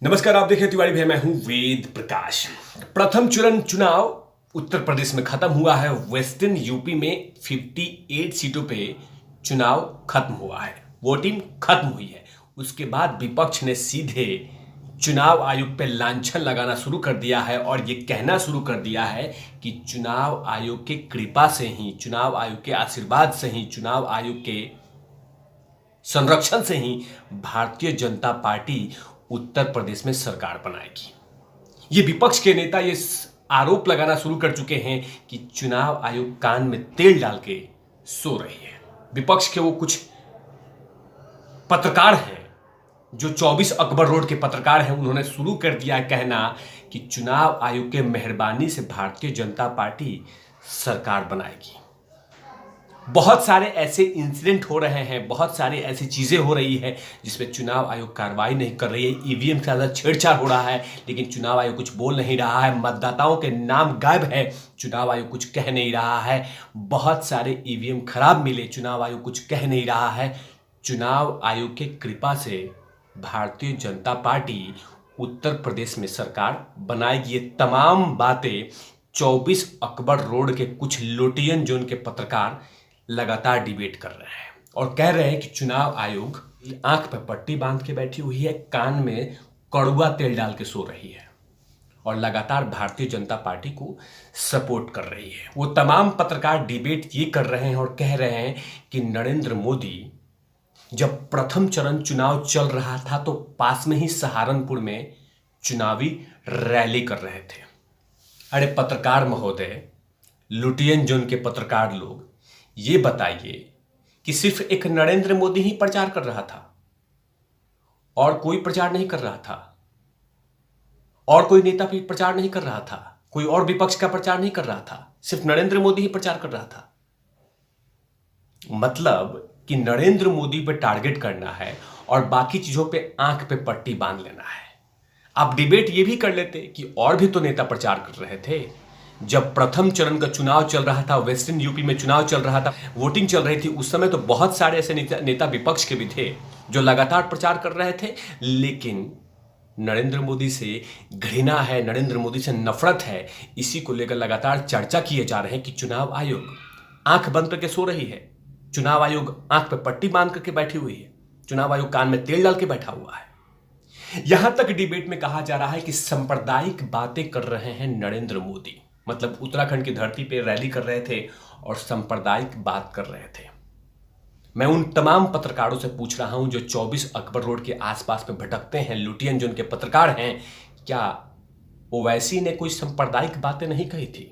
नमस्कार, आप देखें तिवारी भैया, मैं हूं वेद प्रकाश। प्रथम चरण चुनाव उत्तर प्रदेश में खत्म हुआ है। वेस्टर्न यूपी में 58 सीटों पे चुनाव खत्म हुआ है, वोटिंग खत्म हुई है। उसके बाद विपक्ष ने सीधे चुनाव आयोग पे लांछन लगाना शुरू कर दिया है और ये कहना शुरू कर दिया है कि चुनाव आयोग के कृपा से ही, चुनाव आयोग के आशीर्वाद से ही, चुनाव आयोग के संरक्षण से ही भारतीय जनता पार्टी उत्तर प्रदेश में सरकार बनाएगी। ये विपक्ष के नेता ये आरोप लगाना शुरू कर चुके हैं कि चुनाव आयोग कान में तेल डाल के सो रही है। विपक्ष के वो कुछ पत्रकार हैं जो 24 अकबर रोड के पत्रकार हैं, उन्होंने शुरू कर दिया कहना कि चुनाव आयोग के मेहरबानी से भारतीय जनता पार्टी सरकार बनाएगी। बहुत सारे ऐसे इंसिडेंट हो रहे हैं, बहुत सारी ऐसी चीजें हो रही है जिसमें चुनाव आयोग कार्रवाई नहीं कर रही है। ईवीएम के साथ छेड़छाड़ हो रहा है, लेकिन चुनाव आयोग कुछ बोल नहीं रहा है। मतदाताओं के नाम गायब है, चुनाव आयोग कुछ कह नहीं रहा है। बहुत सारे ईवीएम खराब मिले, चुनाव आयोग कुछ कह नहीं रहा है। चुनाव आयोग के कृपा से भारतीय जनता पार्टी उत्तर प्रदेश में सरकार बनाएगी। ये तमाम बातें 24 अकबर रोड के कुछ लोटियन जोन के पत्रकार लगातार डिबेट कर रहे हैं और कह रहे हैं कि चुनाव आयोग आंख पर पट्टी बांध के बैठी हुई है, कान में कड़वा तेल डाल के सो रही है और लगातार भारतीय जनता पार्टी को सपोर्ट कर रही है। वो तमाम पत्रकार डिबेट ये कर रहे हैं और कह रहे हैं कि नरेंद्र मोदी जब प्रथम चरण चुनाव चल रहा था तो पास में ही सहारनपुर में चुनावी रैली कर रहे थे। अरे पत्रकार महोदय, लुटियन जोन के पत्रकार लोग, ये बताइए कि सिर्फ एक नरेंद्र मोदी ही प्रचार कर रहा था और कोई प्रचार नहीं कर रहा था, और कोई नेता भी प्रचार नहीं कर रहा था, कोई और विपक्ष का प्रचार नहीं कर रहा था, सिर्फ नरेंद्र मोदी ही प्रचार कर रहा था। मतलब कि नरेंद्र मोदी पे टारगेट करना है और बाकी चीजों पे आंख पे पट्टी बांध लेना है। आप डिबेट ये भी कर लेते कि और भी तो नेता प्रचार कर रहे थे। जब प्रथम चरण का चुनाव चल रहा था, वेस्टर्न यूपी में चुनाव चल रहा था, वोटिंग चल रही थी, उस समय तो बहुत सारे ऐसे नेता विपक्ष के भी थे जो लगातार प्रचार कर रहे थे। लेकिन नरेंद्र मोदी से घृणा है, नरेंद्र मोदी से नफरत है, इसी को लेकर लगातार चर्चा किए जा रहे हैं कि चुनाव आयोग आंख बंद करके सो रही है, चुनाव आयोग आंख पे पट्टी बांध करके बैठी हुई है, चुनाव आयोग कान में तेल डाल के बैठा हुआ है। यहां तक डिबेट में कहा जा रहा है कि सांप्रदायिक बातें कर रहे हैं नरेंद्र मोदी। मतलब उत्तराखंड की धरती पे रैली कर रहे थे और सांप्रदायिक बात कर रहे थे। मैं उन तमाम पत्रकारों से पूछ रहा हूं जो 24 अकबर रोड के आसपास में भटकते हैं, लुटियन जो उनके पत्रकार हैं, क्या ओवैसी ने कोई सांप्रदायिक बातें नहीं कही थी?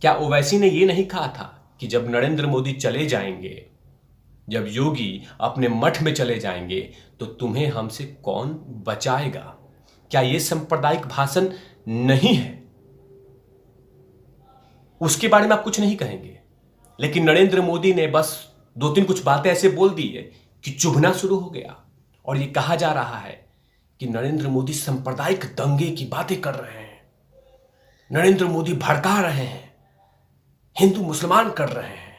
क्या ओवैसी ने यह नहीं कहा था कि जब नरेंद्र मोदी चले जाएंगे, जब योगी अपने मठ में चले जाएंगे तो तुम्हें हमसे कौन बचाएगा? क्या यह सांप्रदायिक भाषण नहीं है? उसके बारे में आप कुछ नहीं कहेंगे, लेकिन नरेंद्र मोदी ने बस दो तीन कुछ बातें ऐसे बोल दी है कि चुभना शुरू हो गया और ये कहा जा रहा है कि नरेंद्र मोदी सांप्रदायिक दंगे की बातें कर रहे हैं, नरेंद्र मोदी भड़का रहे हैं, हिंदू मुसलमान कर रहे हैं।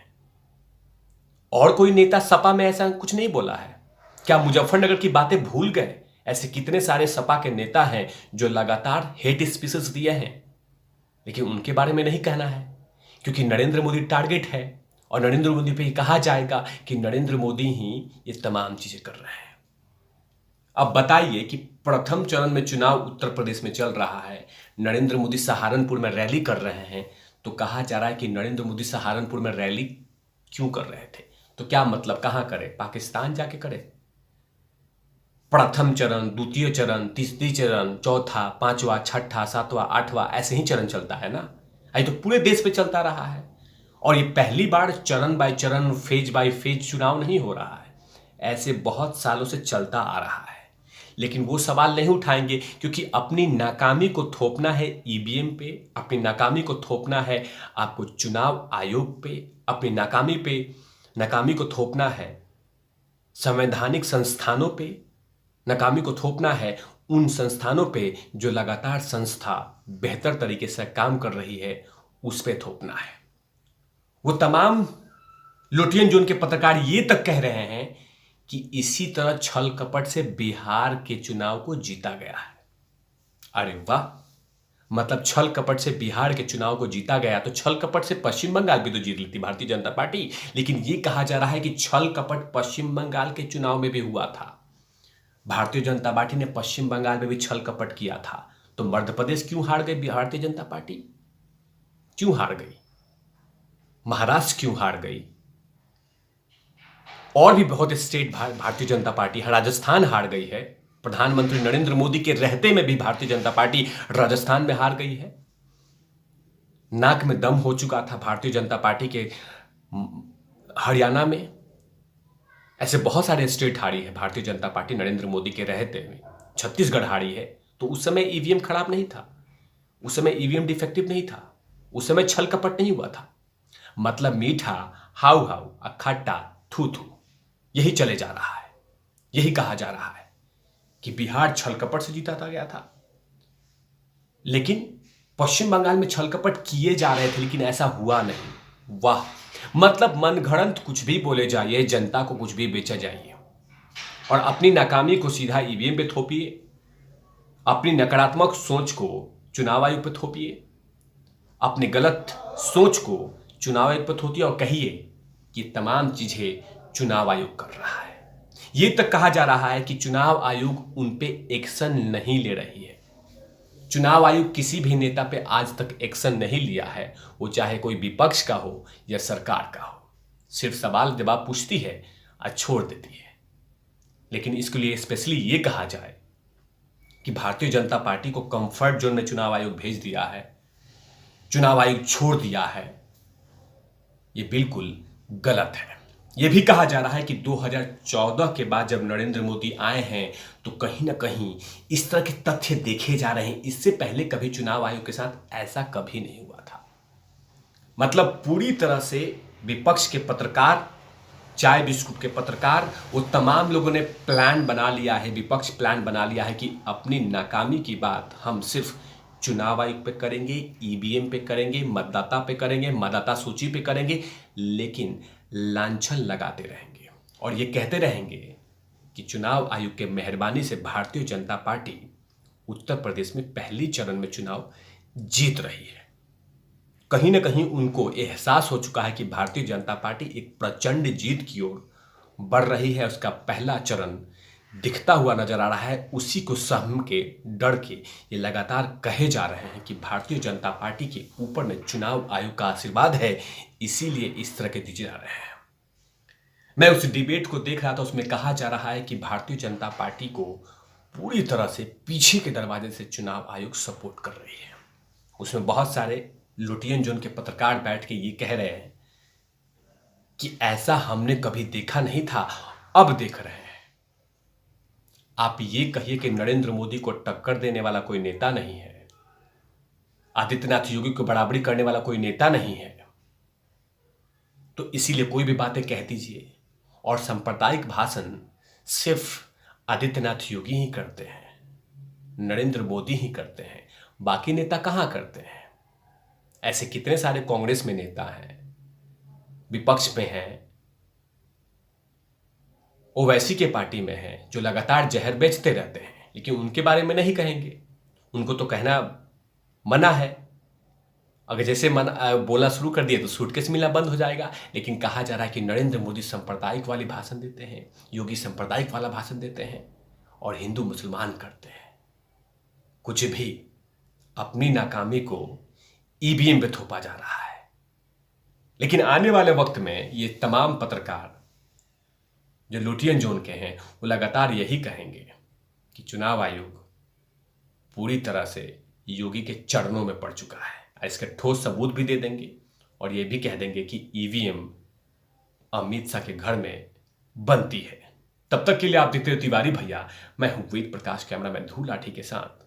और कोई नेता सपा में ऐसा कुछ नहीं बोला है? क्या मुजफ्फरनगर की बातें भूल गए? ऐसे कितने सारे सपा के नेता हैं जो लगातार हेट स्पीचेस दिए हैं, लेकिन उनके बारे में नहीं कहना है क्योंकि नरेंद्र मोदी टारगेट है और नरेंद्र मोदी पे ही कहा जाएगा कि नरेंद्र मोदी ही ये तमाम चीजें कर रहे हैं। अब बताइए कि प्रथम चरण में चुनाव उत्तर प्रदेश में चल रहा है, नरेंद्र मोदी सहारनपुर में रैली कर रहे हैं, तो कहा जा रहा है कि नरेंद्र मोदी सहारनपुर में रैली क्यों कर रहे थे? तो क्या मतलब कहां करे? पाकिस्तान जाके करे? प्रथम चरण, द्वितीय चरण, तीसरी चरण, चौथा, पांचवा, छठा, सातवां, आठवां, ऐसे ही चरण चलता है ना। ये तो पूरे देश पे चलता रहा है और ये पहली बार चरण बाय चरण, फेज बाय फेज चुनाव नहीं हो रहा है। ऐसे बहुत सालों से चलता आ रहा है, लेकिन वो सवाल नहीं उठाएंगे क्योंकि अपनी नाकामी को थोपना है ईवीएम पे, अपनी नाकामी को थोपना है आपको चुनाव आयोग पे, अपनी नाकामी को थोपना है संवैधानिक संस्थानों पे, नाकामी को थोपना है उन संस्थानों पे जो लगातार संस्था बेहतर तरीके से काम कर रही है, उस पे थोपना है। वो तमाम लुटियन जोन के पत्रकार ये तक कह रहे हैं कि इसी तरह छल कपट से बिहार के चुनाव को जीता गया है। अरे वाह, मतलब छल कपट से बिहार के चुनाव को जीता गया तो छल कपट से पश्चिम बंगाल भी तो जीत लेती भारतीय जनता पार्टी। लेकिन ये कहा जा रहा है कि छल कपट पश्चिम बंगाल के चुनाव में भी हुआ था। भारतीय जनता पार्टी ने पश्चिम बंगाल में भी छल कपट किया था, तो मध्य प्रदेश क्यों हार गई भारतीय जनता पार्टी? क्यों हार गई? महाराष्ट्र क्यों हार गई? और भी बहुत स्टेट भारतीय जनता पार्टी, राजस्थान हार गई है। प्रधानमंत्री नरेंद्र मोदी के रहते में भी भारतीय जनता पार्टी राजस्थान में हार गई है। नाक में दम हो चुका था भारतीय जनता पार्टी के हरियाणा में। ऐसे बहुत सारे स्टेट हारी है भारतीय जनता पार्टी नरेंद्र मोदी के रहते में। छत्तीसगढ़ हारी है, तो उस समय ईवीएम खराब नहीं था, उस समय ईवीएम डिफेक्टिव नहीं था, उस समय छल कपट नहीं हुआ था। मतलब मीठा हाउ हाउ, खट्टा थू थू, यही चले जा रहा है। यही कहा जा रहा है कि बिहार छल कपट से जीता गया था। लेकिन पश्चिम बंगाल में छल कपट किए जा रहे थे, लेकिन ऐसा हुआ नहीं। वाह, मतलब मनगढ़ंत कुछ भी बोले जाइए, जनता को कुछ भी बेचा जाइए और अपनी नाकामी को सीधा ईवीएम पे थोपिए, अपनी नकारात्मक सोच को चुनाव आयोग पे थोपिए, अपनी गलत सोच को चुनाव आयोग पे थोपिए और कहिए कि तमाम चीजें चुनाव आयोग कर रहा है। ये तक कहा जा रहा है कि चुनाव आयोग उन पे एक्शन नहीं ले रही है। चुनाव आयोग किसी भी नेता पे आज तक एक्शन नहीं लिया है, वो चाहे कोई विपक्ष का हो या सरकार का हो। सिर्फ सवाल जवाब पूछती है और छोड़ देती है। लेकिन इसके लिए स्पेशली ये कहा जाए कि भारतीय जनता पार्टी को कंफर्ट जोन में चुनाव आयोग भेज दिया है, चुनाव आयोग छोड़ दिया है, ये बिल्कुल गलत है। यह भी कहा जा रहा है कि 2014 के बाद जब नरेंद्र मोदी आए हैं तो कहीं ना कहीं इस तरह के तथ्य देखे जा रहे हैं। इससे पहले कभी चुनाव आयोग के साथ ऐसा कभी नहीं हुआ था। मतलब पूरी तरह से विपक्ष के पत्रकार, चाय बिस्कुट के पत्रकार, वो तमाम लोगों ने प्लान बना लिया है, विपक्ष प्लान बना लिया है कि अपनी नाकामी की बात हम सिर्फ चुनाव आयोग पे करेंगे, ईवीएम पे करेंगे, मतदाता पे करेंगे, मतदाता सूची पे करेंगे, लेकिन लांछन लगाते रहेंगे और ये कहते रहेंगे कि चुनाव आयोग के मेहरबानी से भारतीय जनता पार्टी उत्तर प्रदेश में पहली चरण में चुनाव जीत रही है। कहीं ना कहीं उनको एहसास हो चुका है कि भारतीय जनता पार्टी एक प्रचंड जीत की ओर बढ़ रही है। उसका पहला चरण दिखता हुआ नजर आ रहा है। उसी को सहम के डर के ये लगातार कहे जा रहे हैं कि भारतीय जनता पार्टी के ऊपर में चुनाव आयोग का आशीर्वाद है, इसीलिए इस तरह के दिए जा रहे हैं। मैं उस डिबेट को देख रहा था, उसमें कहा जा रहा है कि भारतीय जनता पार्टी को पूरी तरह से पीछे के दरवाजे से चुनाव आयोग सपोर्ट कर रही है। उसमें बहुत सारे लुटियन जोन के पत्रकार बैठ के ये कह रहे हैं कि ऐसा हमने कभी देखा नहीं था, अब देख रहे हैं। आप ये कहिए कि नरेंद्र मोदी को टक्कर देने वाला कोई नेता नहीं है, आदित्यनाथ योगी को बराबरी करने वाला कोई नेता नहीं है, तो इसीलिए कोई भी बातें कह दीजिए। और सांप्रदायिक भाषण सिर्फ आदित्यनाथ योगी ही करते हैं, नरेंद्र मोदी ही करते हैं, बाकी नेता कहां करते हैं? ऐसे कितने सारे कांग्रेस में नेता हैं, विपक्ष में हैं, ओवैसी के पार्टी में हैं, जो लगातार जहर बेचते रहते हैं, लेकिन उनके बारे में नहीं कहेंगे। उनको तो कहना मना है। अगर जैसे बोलना शुरू कर दिए तो सूटकेस मिलना बंद हो जाएगा। लेकिन कहा जा रहा है कि नरेंद्र मोदी सांप्रदायिक वाली भाषण देते हैं, योगी सांप्रदायिक वाला भाषण देते हैं और हिंदू मुसलमान करते हैं। कुछ भी अपनी नाकामी को ईवीएम पे थोपा जा रहा है। लेकिन आने वाले वक्त में ये तमाम पत्रकार जो लुटियन जोन के हैं वो लगातार यही कहेंगे कि चुनाव आयोग पूरी तरह से योगी के चरणों में पड़ चुका है। इसके ठोस सबूत भी दे देंगे और ये भी कह देंगे कि ईवीएम अमित शाह के घर में बनती है। तब तक के लिए आप देखते हो तिवारी भैया। मैं हूं वेद प्रकाश, कैमरामैन धूल लाठी के साथ।